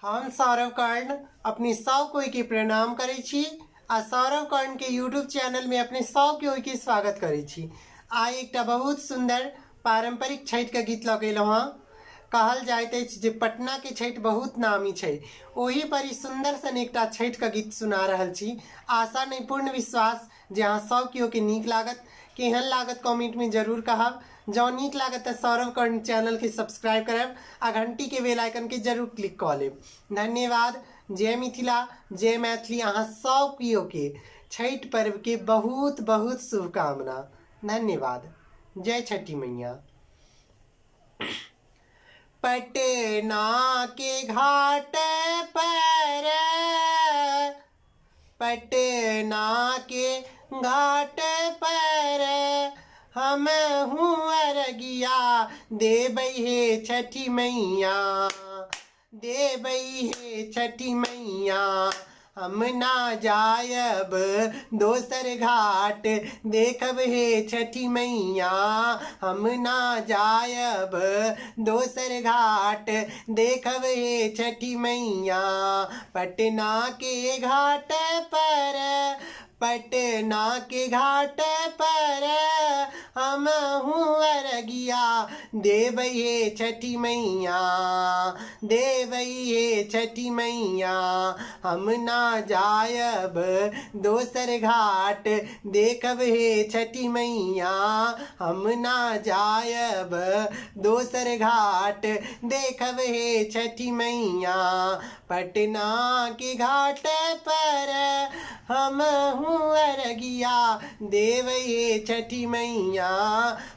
हम सौरव कर्ण अपनी सब कोई के प्रणाम करे छी आ सौरव कर्ण के यूट्यूब चैनल में अपने सब कोई के स्वागत करे छी। आई एक बहुत सुंदर पारंपरिक छठ के गीत लगेलहुँ हाँ। कहल जाइत अछि जे पटना के छठ बहुत नामी छै, ओही पर ई सुंदर सन एकटा छठ का गीत सुना रहल छी। आशा नहीं पूर्ण विश्वास जे अहाँ सब केओ के नीक लागत। केहन लागत कमेंट में जरूर कहब। जँ नीक लागत तो सौरव कर्ण चैनल के सब्सक्राइब करब आ घंटी के बेल आइकन के जरूर क्लिक कर लेब। धन्यवाद। जय मिथिला, जय मैथिली। अहाँ सब केओ के छठ पर्व के बहुत बहुत शुभकामना। धन्यवाद। जय छठी मैया। पटना के घाट पर, पटना के घाट पर हम हूँ अरगिया देबै हे छठी मैया, देबै हे छठी मैया। हम ना जायब दोसर घाट देखब हे छठी मैया, हम ना जायब दोसर घाट देखब हे छठी मैया। पटना के घाट पर, पटना के घाट पर हम हूँ अरगिया देबै हे छठी मैया, देबै हे छठी मैया। हम ना जायब दोसर घाट देखब हे छठी मैया, हम ना जायब दोसर घाट देखब हे छठी मैया। पटना के घाट पर हम हूँ अरगिया देबै हे छठी मैया,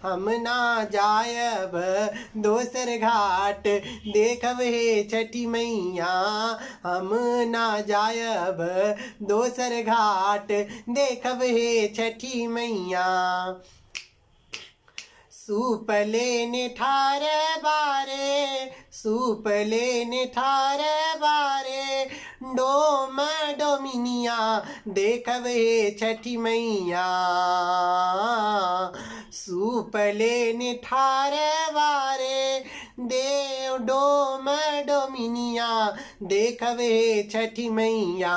हम ना जायब दोसर घाट देखब हे छठी मैया, हम ना जायब दोसर घाट देखब हे छठी मैया। सूप लेने ठार बारे, सूप लेने ठार बारे डोम डोमिनिया देखब हे छठी मैया। सूप लेने ठार बारे देव डोम डोमिनिया देखब हे छठी मैया,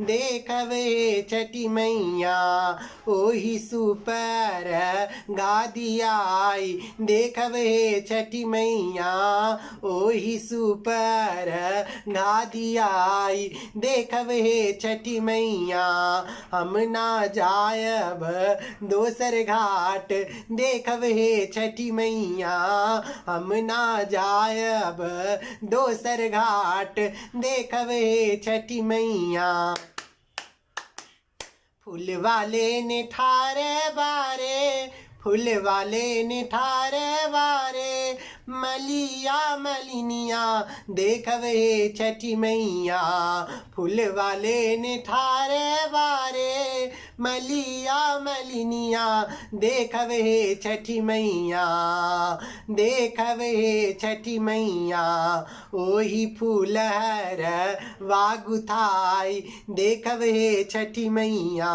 देखब हे छठी मैया। ओही सुपर गादियाई देखब हे छठी मैया, ओही सुपर गादियाई देखब हे छठी मैया। हम ना जायब दोसर घाट देखब हे छठी मैया, हम ना जायब दोसर घाट देखब हे छठी मैया। फूल वाले ने ठार बारे, फूल वाले ने ठार बारे मलिया मलिनिया देखब हे छठी मैया। फूल वाले ने ठार बारे मलिया मलिनिया देखब हे छठी मैया, देखब हे छठी मैया। ओही फूल हर वागुथाई देखब हे छठी मैया,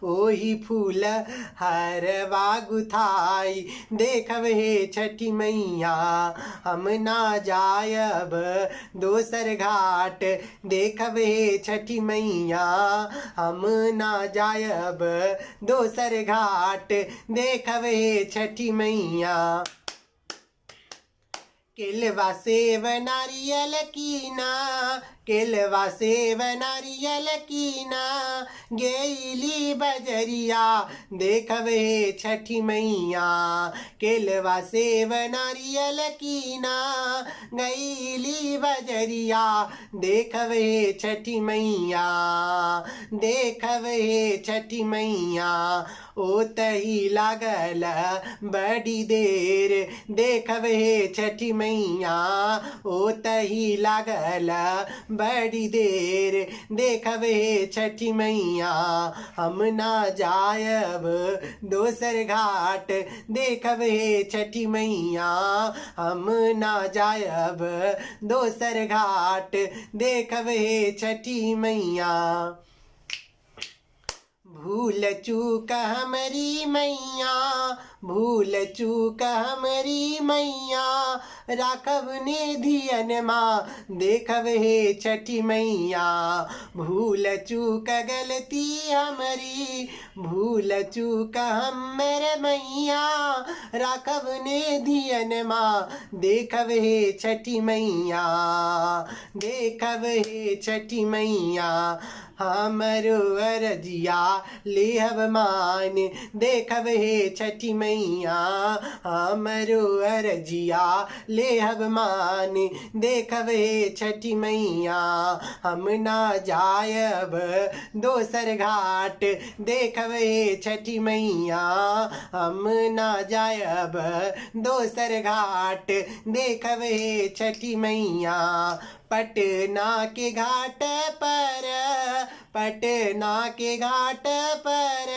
ओही फूल हर वागुथाई देखब हे छठी मैया। हम ना जायब दोसर घाट देखब हे छठी मैया, हम ना जायब दोसर घाट देखब हे छठी मैया। केलवा सेव नारियल कीना, केलवा सेव नारियल कीना गेली बजरिया देखब हे छठी मैया। केलवा सेव नारियल कीना गईली बजरिया देखब हे छठी मैया, देखब हे छठी मैया। ओतही लागल बड़ी देर देखब हे छठी मैया, ओतही लागल बड़ी देर देखब हे छठी मैया। हम ना जायब दोसर घाट देखब हे छठी मैया, हम ना जायब दोसर घाट देखब हे छठी मैया। भूल चूक हमारी मैया, भूल चूक हमरी मैया राखब ने धियन माँ देखब हे छठी मैया। भूल चूक गलती हमरी भूल चूक हमर मैया राखब ने धियन माँ देखब हे छठी मैया। देखब हे छठी मैया हमरो अरजिया लेहब मान देखब हे छठी मैया हमरो अरजिया लेहब मान देखब हे छठी मैया। हम ना जायब दोसर घाट देखब हे छठी मैया हम ना जायब दोसर घाट देखब हे छठी मैया। पटना के घाट पर पटना के घाट पर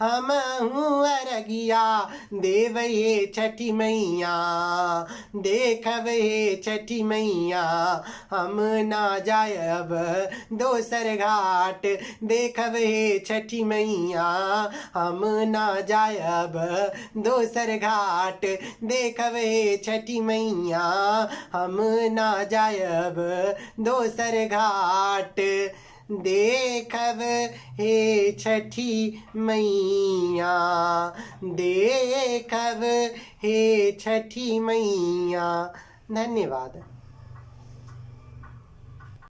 हम अरगिया देव हे छठी मैया। देखब हे छठी मैया हम ना जायब दोसर घाट देखब हे छठी मैया हम ना जायब दोसर घाट देखब हे छठी मैया हम ना जायब दोसर घाट देखब हे छठी मैया। देखब हे छठी मैया। धन्यवाद।